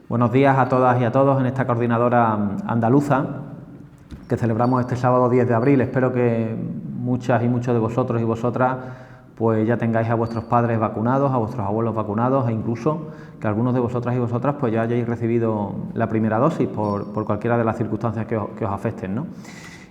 Buenos días a todas y a todos en esta coordinadora andaluza que celebramos este sábado 10 de abril. Espero que muchas y muchos de vosotros y vosotras pues ya tengáis a vuestros padres vacunados, a vuestros abuelos vacunados e incluso que algunos de vosotras y vosotras pues ya hayáis recibido la primera dosis por cualquiera de las circunstancias que os afecten, ¿no?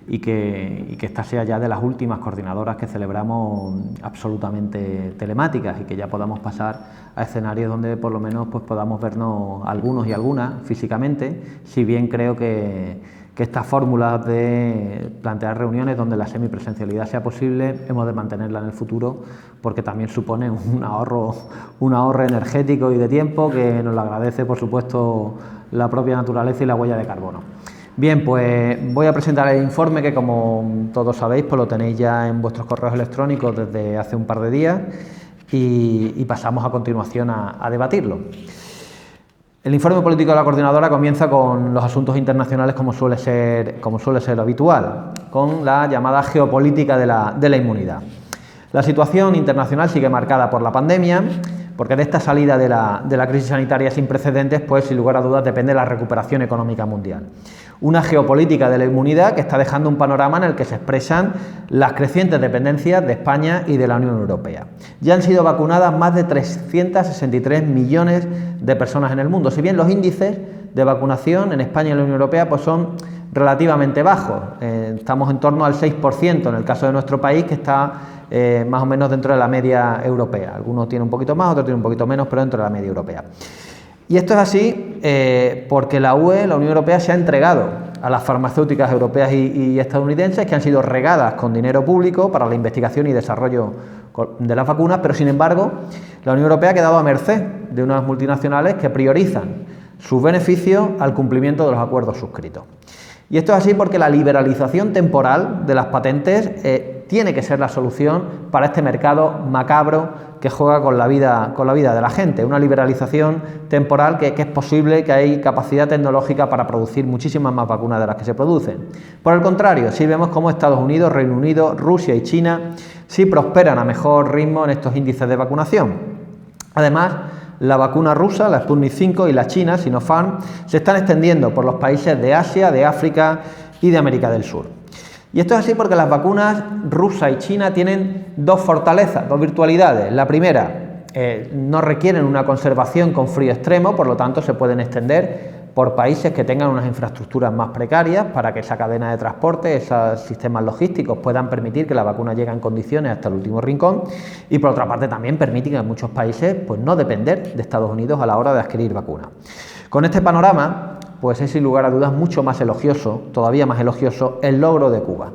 Y que esta sea ya de las últimas coordinadoras que celebramos absolutamente telemáticas y que ya podamos pasar a escenarios donde por lo menos pues podamos vernos algunos y algunas físicamente, si bien creo que estas fórmulas de plantear reuniones donde la semipresencialidad sea posible, hemos de mantenerla en el futuro porque también supone un ahorro energético y de tiempo que nos lo agradece por supuesto la propia naturaleza y la huella de carbono. Bien, pues voy a presentar el informe que, como todos sabéis, pues lo tenéis ya en vuestros correos electrónicos desde hace un par de días y pasamos a continuación a debatirlo. El informe político de la coordinadora comienza con los asuntos internacionales como suele ser habitual, con la llamada geopolítica de la inmunidad. La situación internacional sigue marcada por la pandemia, porque de esta salida de la crisis sanitaria sin precedentes, pues sin lugar a dudas depende la recuperación económica mundial. Una geopolítica de la inmunidad que está dejando un panorama en el que se expresan las crecientes dependencias de España y de la Unión Europea. Ya han sido vacunadas más de 363 millones de personas en el mundo, si bien los índices de vacunación en España y la Unión Europea pues son relativamente bajos. Estamos en torno al 6% en el caso de nuestro país, que está más o menos dentro de la media europea. Algunos tienen un poquito más, otros tienen un poquito menos, pero dentro de la media europea. Y esto es así porque la UE, la Unión Europea, se ha entregado a las farmacéuticas europeas y estadounidenses que han sido regadas con dinero público para la investigación y desarrollo de las vacunas, pero sin embargo la Unión Europea ha quedado a merced de unas multinacionales que priorizan sus beneficios al cumplimiento de los acuerdos suscritos. Y esto es así porque la liberalización temporal de las patentes tiene que ser la solución para este mercado macabro que juega con la vida de la gente. Una liberalización temporal que es posible, que hay capacidad tecnológica para producir muchísimas más vacunas de las que se producen. Por el contrario, sí vemos cómo Estados Unidos, Reino Unido, Rusia y China sí prosperan a mejor ritmo en estos índices de vacunación. Además, la vacuna rusa, la Sputnik 5 y la china, Sinopharm, se están extendiendo por los países de Asia, de África y de América del Sur. Y esto es así porque las vacunas rusa y china tienen dos fortalezas, dos virtualidades. La primera, no requieren una conservación con frío extremo, por lo tanto se pueden extender por países que tengan unas infraestructuras más precarias para que esa cadena de transporte, esos sistemas logísticos puedan permitir que la vacuna llegue en condiciones hasta el último rincón, y por otra parte también permiten en muchos países pues no depender de Estados Unidos a la hora de adquirir vacunas. Con este panorama pues es sin lugar a dudas mucho más elogioso, todavía más elogioso, el logro de Cuba,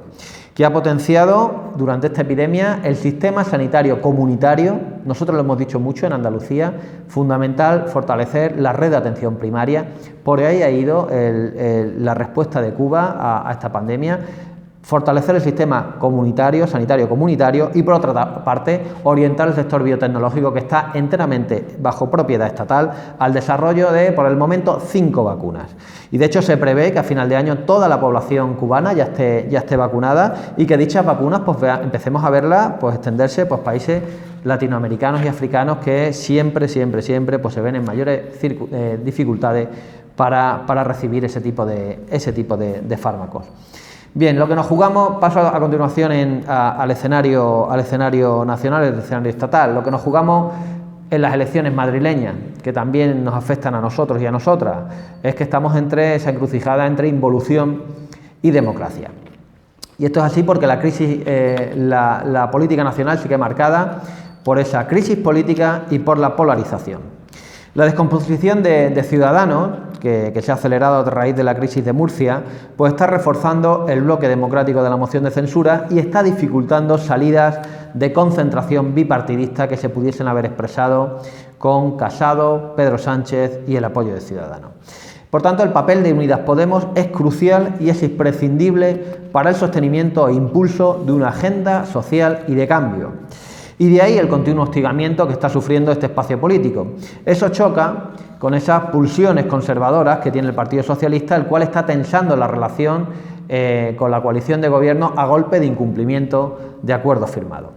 que ha potenciado durante esta epidemia el sistema sanitario comunitario. Nosotros lo hemos dicho mucho en Andalucía, fundamental fortalecer la red de atención primaria. Por ahí ha ido la respuesta de Cuba a esta pandemia. Fortalecer el sistema comunitario, sanitario comunitario, y por otra parte orientar el sector biotecnológico, que está enteramente bajo propiedad estatal, al desarrollo de, por el momento, 5 vacunas. Y de hecho se prevé que a final de año toda la población cubana ya esté vacunada y que dichas vacunas pues empecemos a verlas pues extenderse pues países latinoamericanos y africanos que siempre pues se ven en mayores dificultades para recibir ese tipo de fármacos. Bien, lo que nos jugamos, paso a continuación al escenario nacional, el escenario estatal. Lo que nos jugamos en las elecciones madrileñas, que también nos afectan a nosotros y a nosotras, es que estamos entre esa encrucijada entre involución y democracia. Y esto es así porque la crisis, la política nacional sigue marcada por esa crisis política y por la polarización. La descomposición de Ciudadanos, que se ha acelerado a raíz de la crisis de Murcia, pues está reforzando el bloque democrático de la moción de censura y está dificultando salidas de concentración bipartidista que se pudiesen haber expresado con Casado, Pedro Sánchez y el apoyo de Ciudadanos. Por tanto, el papel de Unidas Podemos es crucial y es imprescindible para el sostenimiento e impulso de una agenda social y de cambio. Y de ahí el continuo hostigamiento que está sufriendo este espacio político. Eso choca con esas pulsiones conservadoras que tiene el Partido Socialista, el cual está tensando la relación con la coalición de gobierno a golpe de incumplimiento de acuerdos firmados.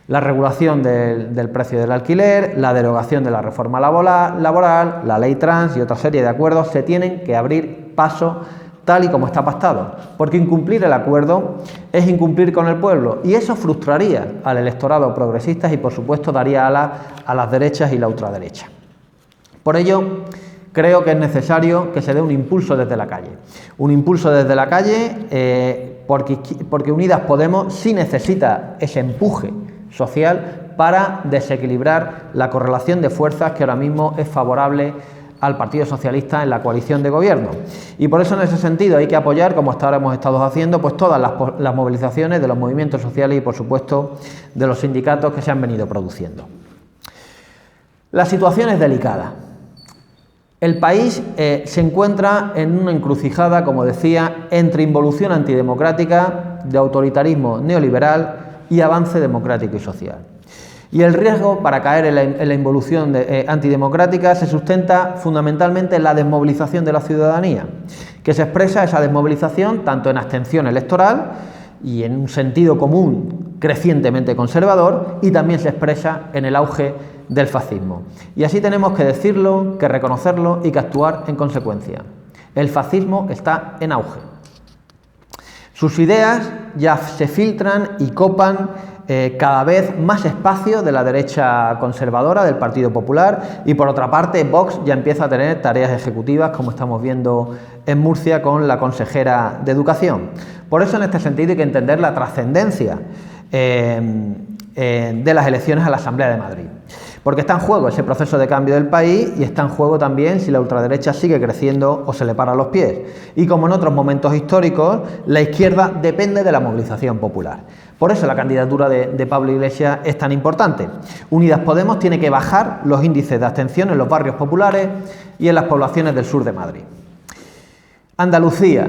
La regulación del precio del alquiler, la derogación de la reforma laboral, la ley trans y otra serie de acuerdos se tienen que abrir paso tal y como está pactado, porque incumplir el acuerdo es incumplir con el pueblo y eso frustraría al electorado progresista y por supuesto daría alas a las derechas y la ultraderecha. Por ello, creo que es necesario que se dé un impulso desde la calle. Un impulso desde la calle porque Unidas Podemos sí necesita ese empuje social para desequilibrar la correlación de fuerzas que ahora mismo es favorable al Partido Socialista en la coalición de gobierno. Y por eso en ese sentido hay que apoyar, como hasta ahora hemos estado haciendo, pues todas las movilizaciones de los movimientos sociales y por supuesto de los sindicatos que se han venido produciendo. La situación es delicada. El país se encuentra en una encrucijada, como decía, entre involución antidemocrática, de autoritarismo neoliberal y avance democrático y social. Y el riesgo para caer en la involución antidemocrática se sustenta fundamentalmente en la desmovilización de la ciudadanía, que se expresa esa desmovilización tanto en abstención electoral y en un sentido común crecientemente conservador, y también se expresa en el auge del fascismo. Y así tenemos que decirlo, que reconocerlo y que actuar en consecuencia. El fascismo está en auge. Sus ideas ya se filtran y copan cada vez más espacio de la derecha conservadora del Partido Popular y por otra parte Vox ya empieza a tener tareas ejecutivas, como estamos viendo en Murcia con la consejera de Educación. Por eso en este sentido hay que entender la trascendencia de las elecciones a la Asamblea de Madrid, porque está en juego ese proceso de cambio del país y está en juego también si la ultraderecha sigue creciendo o se le para los pies. Y como en otros momentos históricos, la izquierda depende de la movilización popular. Por eso la candidatura de Pablo Iglesias es tan importante. Unidas Podemos tiene que bajar los índices de abstención en los barrios populares y en las poblaciones del sur de Madrid. Andalucía.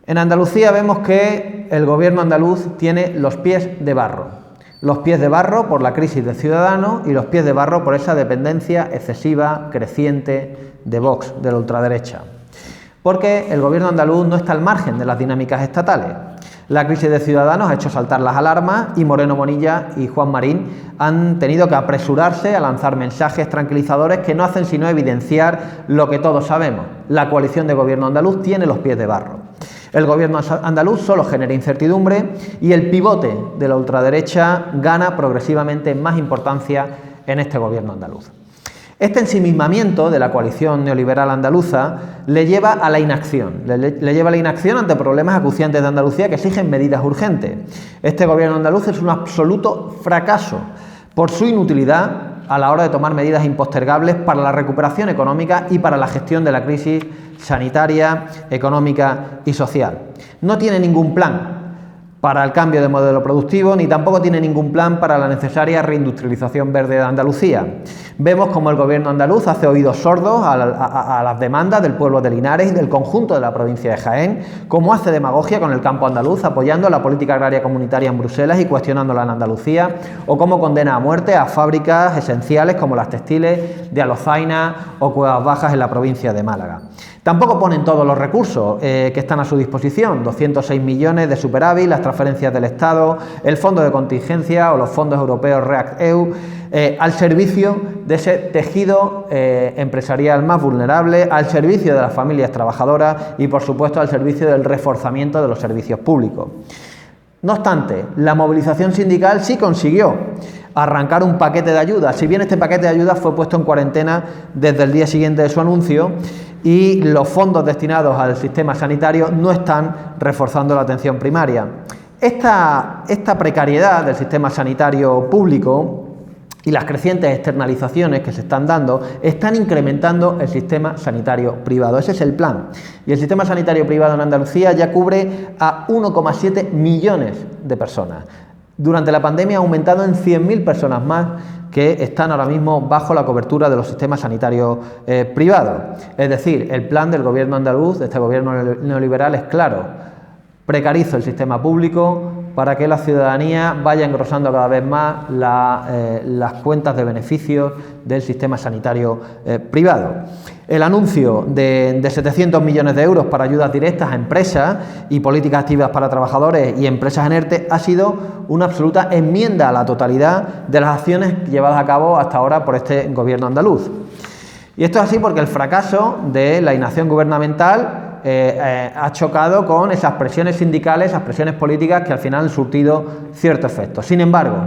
En Andalucía vemos que el gobierno andaluz tiene los pies de barro. Los pies de barro por la crisis de Ciudadanos y los pies de barro por esa dependencia excesiva, creciente de Vox, de la ultraderecha. Porque el gobierno andaluz no está al margen de las dinámicas estatales. La crisis de Ciudadanos ha hecho saltar las alarmas y Moreno Bonilla y Juan Marín han tenido que apresurarse a lanzar mensajes tranquilizadores que no hacen sino evidenciar lo que todos sabemos. La coalición de gobierno andaluz tiene los pies de barro. El gobierno andaluz solo genera incertidumbre y el pivote de la ultraderecha gana progresivamente más importancia en este gobierno andaluz. Este ensimismamiento de la coalición neoliberal andaluza le lleva a la inacción, le lleva a la inacción ante problemas acuciantes de Andalucía que exigen medidas urgentes. Este gobierno andaluz es un absoluto fracaso por su inutilidad a la hora de tomar medidas impostergables para la recuperación económica y para la gestión de la crisis sanitaria, económica y social. No tiene ningún plan para el cambio de modelo productivo, ni tampoco tiene ningún plan para la necesaria reindustrialización verde de Andalucía. Vemos como el gobierno andaluz hace oídos sordos a las demandas del pueblo de Linares y del conjunto de la provincia de Jaén, como hace demagogia con el campo andaluz, apoyando la política agraria comunitaria en Bruselas y cuestionándola en Andalucía, o como condena a muerte a fábricas esenciales como las textiles de Alozaina o Cuevas Bajas en la provincia de Málaga. Tampoco ponen todos los recursos que están a su disposición, 206 millones de superávit, las transferencias del Estado, el fondo de contingencia o los fondos europeos REACT-EU, al servicio de ese tejido empresarial más vulnerable, al servicio de las familias trabajadoras y, por supuesto, al servicio del reforzamiento de los servicios públicos. No obstante, la movilización sindical sí consiguió arrancar un paquete de ayudas, si bien este paquete de ayudas fue puesto en cuarentena desde el día siguiente de su anuncio y los fondos destinados al sistema sanitario no están reforzando la atención primaria. Esta precariedad del sistema sanitario público y las crecientes externalizaciones que se están dando están incrementando el sistema sanitario privado. Ese es el plan. Y el sistema sanitario privado en Andalucía ya cubre a 1,7 millones de personas. Durante la pandemia ha aumentado en 100.000 personas más que están ahora mismo bajo la cobertura de los sistemas sanitarios privados. Es decir, el plan del gobierno andaluz, de este gobierno neoliberal, es claro: precarizo el sistema público, para que la ciudadanía vaya engrosando cada vez más las cuentas de beneficios del sistema sanitario privado. El anuncio de 700 millones de euros para ayudas directas a empresas y políticas activas para trabajadores y empresas en ERTE ha sido una absoluta enmienda a la totalidad de las acciones llevadas a cabo hasta ahora por este gobierno andaluz. Y esto es así porque el fracaso de la inacción gubernamental ha chocado con esas presiones sindicales, esas presiones políticas que al final han surtido cierto efecto. Sin embargo,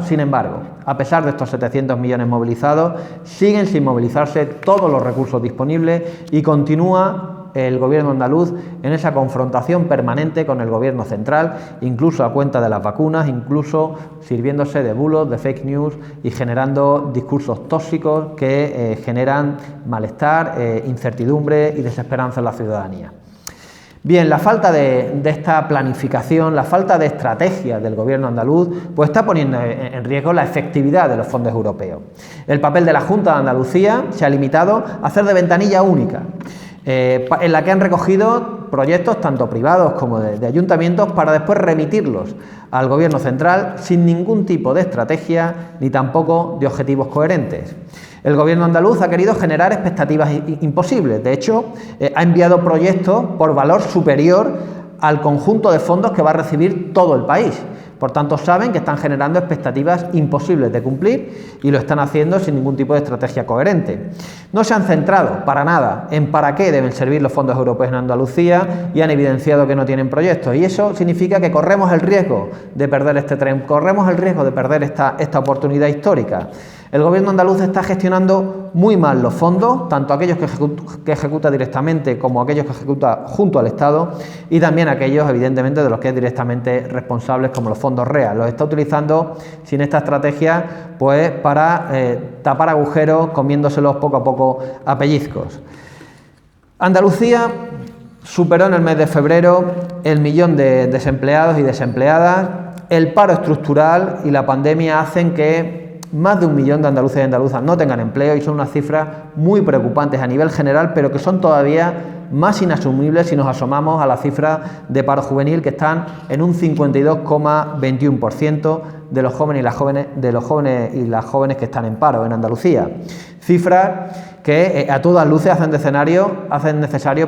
a pesar de estos 700 millones movilizados, siguen sin movilizarse todos los recursos disponibles y continúa el gobierno andaluz en esa confrontación permanente con el gobierno central, incluso a cuenta de las vacunas, incluso sirviéndose de bulos, de fake news y generando discursos tóxicos que generan malestar, incertidumbre y desesperanza en la ciudadanía. Bien, la falta de esta planificación, la falta de estrategia del gobierno andaluz, pues está poniendo en riesgo la efectividad de los fondos europeos. El papel de la Junta de Andalucía se ha limitado a hacer de ventanilla única, en la que han recogido proyectos tanto privados como de ayuntamientos para después remitirlos al gobierno central sin ningún tipo de estrategia ni tampoco de objetivos coherentes. El gobierno andaluz ha querido generar expectativas imposibles. De hecho, ha enviado proyectos por valor superior al conjunto de fondos que va a recibir todo el país. Por tanto, saben que están generando expectativas imposibles de cumplir y lo están haciendo sin ningún tipo de estrategia coherente. No se han centrado para nada en para qué deben servir los fondos europeos en Andalucía y han evidenciado que no tienen proyectos. Y eso significa que corremos el riesgo de perder este tren, corremos el riesgo de perder esta oportunidad histórica. El gobierno andaluz está gestionando muy mal los fondos, tanto aquellos que ejecuta directamente como aquellos que ejecuta junto al Estado y también aquellos, evidentemente, de los que es directamente responsables, como los fondos REA. Los está utilizando sin esta estrategia pues para tapar agujeros, comiéndoselos poco a poco a pellizcos. Andalucía superó en el mes de febrero el 1.000.000 de desempleados y desempleadas. El paro estructural y la pandemia hacen que más de 1.000.000 de andaluces y andaluzas no tengan empleo y son unas cifras muy preocupantes a nivel general, pero que son todavía más inasumibles si nos asomamos a la cifra de paro juvenil, que están en un 52,21% de los jóvenes y las jóvenes que están en paro en Andalucía. Cifras que a todas luces hacen necesario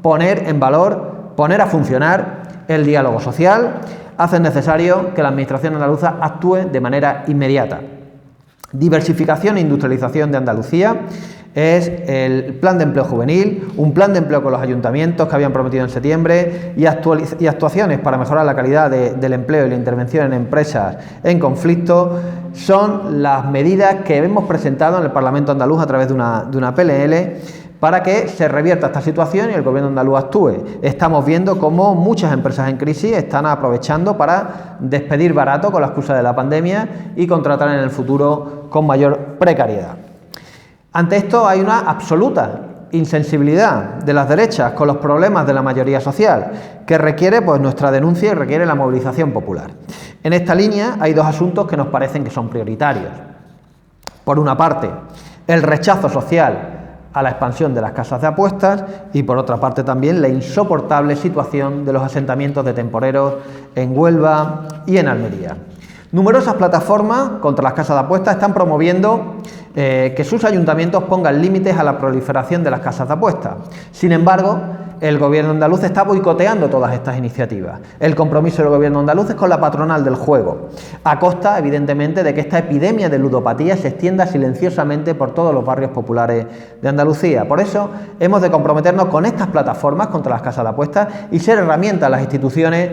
poner en valor, poner a funcionar el diálogo social, hacen necesario que la Administración andaluza actúe de manera inmediata. Diversificación e industrialización de Andalucía es el plan de empleo juvenil, un plan de empleo con los ayuntamientos que habían prometido en septiembre y actuaciones para mejorar la calidad del empleo y la intervención en empresas en conflicto son las medidas que hemos presentado en el Parlamento andaluz a través de una PNL para que se revierta esta situación y el gobierno andaluz actúe. Estamos viendo cómo muchas empresas en crisis están aprovechando para despedir barato con la excusa de la pandemia y contratar en el futuro con mayor precariedad. Ante esto hay una absoluta insensibilidad de las derechas con los problemas de la mayoría social, que requiere pues nuestra denuncia y requiere la movilización popular. En esta línea hay dos asuntos que nos parecen que son prioritarios. Por una parte, el rechazo social a la expansión de las casas de apuestas y por otra parte también la insoportable situación de los asentamientos de temporeros en Huelva y en Almería. Numerosas plataformas contra las casas de apuestas están promoviendo que sus ayuntamientos pongan límites a la proliferación de las casas de apuestas. Sin embargo, el gobierno andaluz está boicoteando todas estas iniciativas. El compromiso del gobierno andaluz es con la patronal del juego, a costa, evidentemente, de que esta epidemia de ludopatía se extienda silenciosamente por todos los barrios populares de Andalucía. Por eso hemos de comprometernos con estas plataformas contra las casas de apuestas y ser herramientas a las instituciones,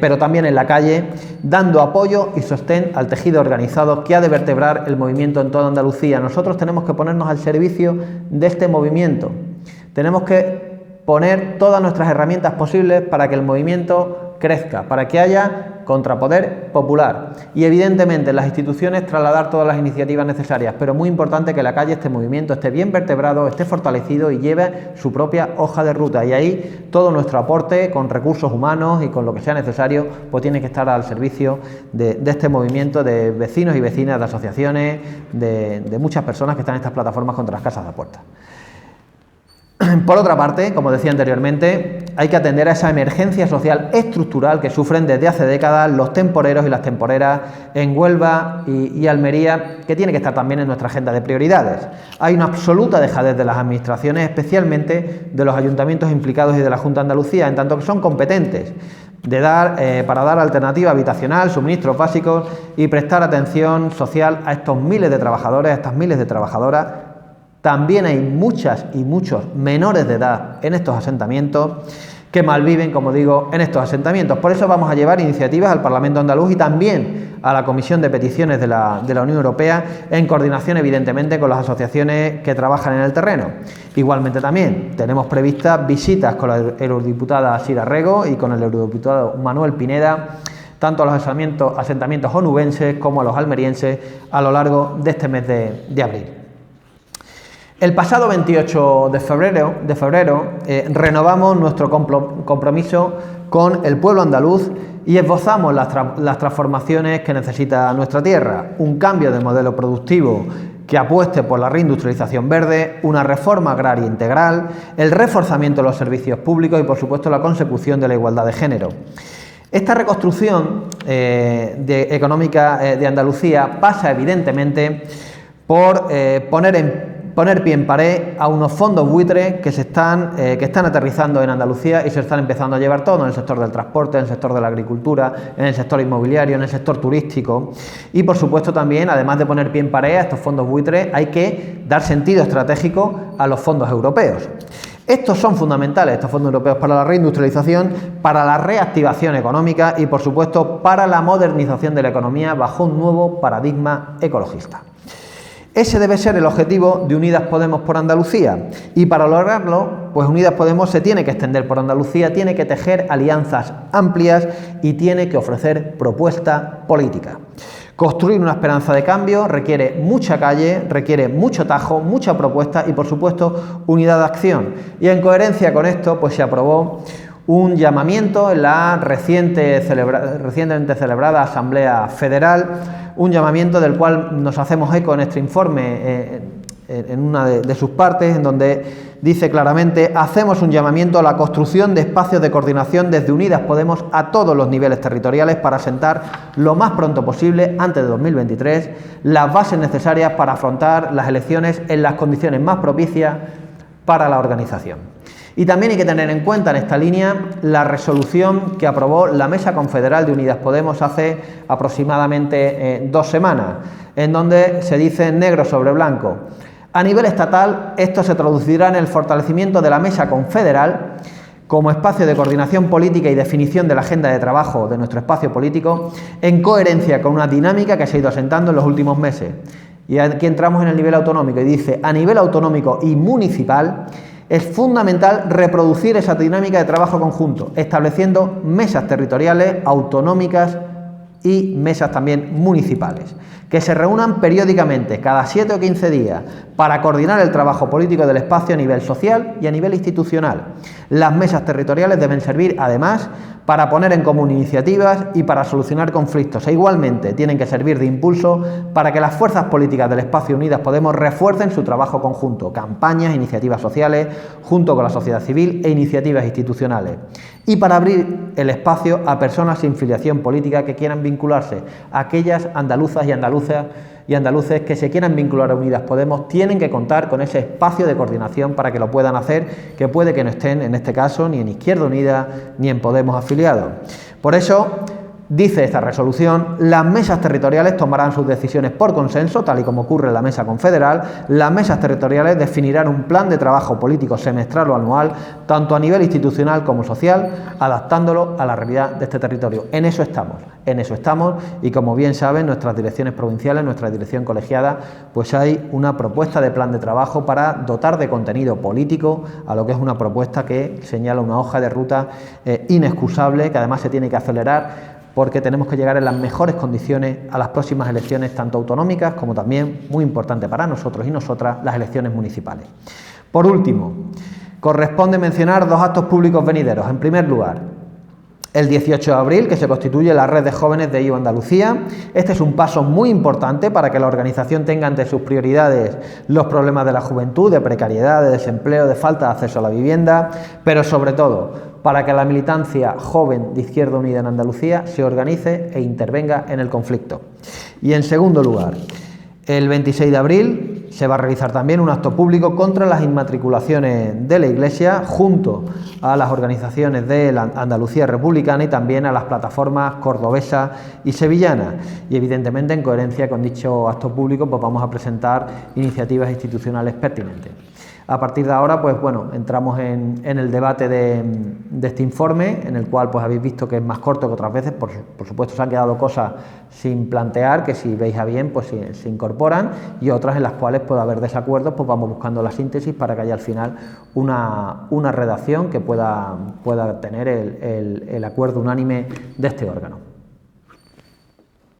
pero también en la calle, dando apoyo y sostén al tejido organizado que ha de vertebrar el movimiento en toda Andalucía. Nosotros tenemos que ponernos al servicio de este movimiento. Tenemos que poner todas nuestras herramientas posibles para que el movimiento crezca, para que haya contrapoder popular y evidentemente en las instituciones trasladar todas las iniciativas necesarias, pero muy importante que la calle, este movimiento, esté bien vertebrado, esté fortalecido y lleve su propia hoja de ruta, y ahí todo nuestro aporte con recursos humanos y con lo que sea necesario pues tiene que estar al servicio de este movimiento de vecinos y vecinas, de asociaciones, de muchas personas que están en estas plataformas contra las casas de apuestas. Por otra parte, como decía anteriormente, hay que atender a esa emergencia social estructural que sufren desde hace décadas los temporeros y las temporeras en Huelva y Almería, que tiene que estar también en nuestra agenda de prioridades. Hay una absoluta dejadez de las administraciones, especialmente de los ayuntamientos implicados y de la Junta de Andalucía, en tanto que son competentes para dar alternativa habitacional, suministros básicos y prestar atención social a estos miles de trabajadores, a estas miles de trabajadoras. También hay muchas y muchos menores de edad en estos asentamientos que malviven, como digo, en estos asentamientos. Por eso vamos a llevar iniciativas al Parlamento andaluz y también a la Comisión de Peticiones de la Unión Europea, en coordinación, evidentemente, con las asociaciones que trabajan en el terreno. Igualmente también tenemos previstas visitas con la eurodiputada Sira Rego y con el eurodiputado Manuel Pineda, tanto a los asentamientos onubenses como a los almerienses, a lo largo de este mes de abril. El pasado 28 de febrero renovamos nuestro compromiso con el pueblo andaluz y esbozamos las transformaciones que necesita nuestra tierra: un cambio de modelo productivo que apueste por la reindustrialización verde, una reforma agraria integral, el reforzamiento de los servicios públicos y, por supuesto, la consecución de la igualdad de género. Esta reconstrucción económica de Andalucía pasa, evidentemente, por poner pie en pared a unos fondos buitres que están aterrizando en Andalucía y se están empezando a llevar todo en el sector del transporte, en el sector de la agricultura, en el sector inmobiliario, en el sector turístico. Y, por supuesto, también, además de poner pie en pared a estos fondos buitres, hay que dar sentido estratégico a los fondos europeos. Estos son fundamentales, estos fondos europeos, para la reindustrialización, para la reactivación económica y, por supuesto, para la modernización de la economía bajo un nuevo paradigma ecologista. Ese debe ser el objetivo de Unidas Podemos por Andalucía, y para lograrlo, pues Unidas Podemos se tiene que extender por Andalucía, tiene que tejer alianzas amplias y tiene que ofrecer propuesta política. Construir una esperanza de cambio requiere mucha calle, requiere mucho tajo, mucha propuesta y, por supuesto, unidad de acción. Y en coherencia con esto, pues se aprobó un llamamiento en la recientemente celebrada Asamblea Federal, un llamamiento del cual nos hacemos eco en este informe, en una de sus partes, en donde dice claramente: hacemos un llamamiento a la construcción de espacios de coordinación desde Unidas Podemos a todos los niveles territoriales para asentar lo más pronto posible, antes de 2023, las bases necesarias para afrontar las elecciones en las condiciones más propicias para la organización. Y también hay que tener en cuenta en esta línea la resolución que aprobó la Mesa Confederal de Unidas Podemos hace aproximadamente 2 semanas, en donde se dice negro sobre blanco: a nivel estatal, esto se traducirá en el fortalecimiento de la Mesa Confederal como espacio de coordinación política y definición de la agenda de trabajo de nuestro espacio político, en coherencia con una dinámica que se ha ido asentando en los últimos meses. Y aquí entramos en el nivel autonómico y dice: a nivel autonómico y municipal, es fundamental reproducir esa dinámica de trabajo conjunto, estableciendo mesas territoriales autonómicas y mesas también municipales, que se reúnan periódicamente, cada 7 o 15 días, para coordinar el trabajo político del espacio a nivel social y a nivel institucional. Las mesas territoriales deben servir, además, para poner en común iniciativas y para solucionar conflictos, e igualmente tienen que servir de impulso para que las fuerzas políticas del espacio Unidas Podemos refuercen su trabajo conjunto, campañas, iniciativas sociales, junto con la sociedad civil e iniciativas institucionales, y para abrir el espacio a personas sin filiación política que quieran vincularse. Aquellas andaluzas y andaluces que se quieran vincular a Unidas Podemos tienen que contar con ese espacio de coordinación para que lo puedan hacer, que puede que no estén, en este caso, ni en Izquierda Unida ni en Podemos afiliados. Por eso, dice esta resolución, las mesas territoriales tomarán sus decisiones por consenso, tal y como ocurre en la Mesa Confederal. Las mesas territoriales definirán un plan de trabajo político semestral o anual, tanto a nivel institucional como social, adaptándolo a la realidad de este territorio. En eso estamos y, como bien saben, nuestras direcciones provinciales, nuestra dirección colegiada, pues hay una propuesta de plan de trabajo para dotar de contenido político a lo que es una propuesta que señala una hoja de ruta inexcusable, que además se tiene que acelerar, porque tenemos que llegar en las mejores condiciones a las próximas elecciones, tanto autonómicas como también, muy importante para nosotros y nosotras, las elecciones municipales. Por último, corresponde mencionar 2 actos públicos venideros. En primer lugar, el 18 de abril, que se constituye la Red de Jóvenes de IO Andalucía. Este es un paso muy importante para que la organización tenga entre sus prioridades los problemas de la juventud, de precariedad, de desempleo, de falta de acceso a la vivienda, pero sobre todo para que la militancia joven de Izquierda Unida en Andalucía se organice e intervenga en el conflicto. Y en segundo lugar, el 26 de abril se va a realizar también un acto público contra las inmatriculaciones de la Iglesia, junto a las organizaciones de la Andalucía Republicana y también a las plataformas cordobesas y sevillanas. Y evidentemente, en coherencia con dicho acto público, pues vamos a presentar iniciativas institucionales pertinentes. A partir de ahora, pues bueno, entramos en el debate de este informe, en el cual pues habéis visto que es más corto que otras veces, por supuesto se han quedado cosas sin plantear, que si veis a bien, pues se incorporan, y otras en las cuales puede haber desacuerdos, pues vamos buscando la síntesis para que haya al final una redacción que pueda tener el acuerdo unánime de este órgano.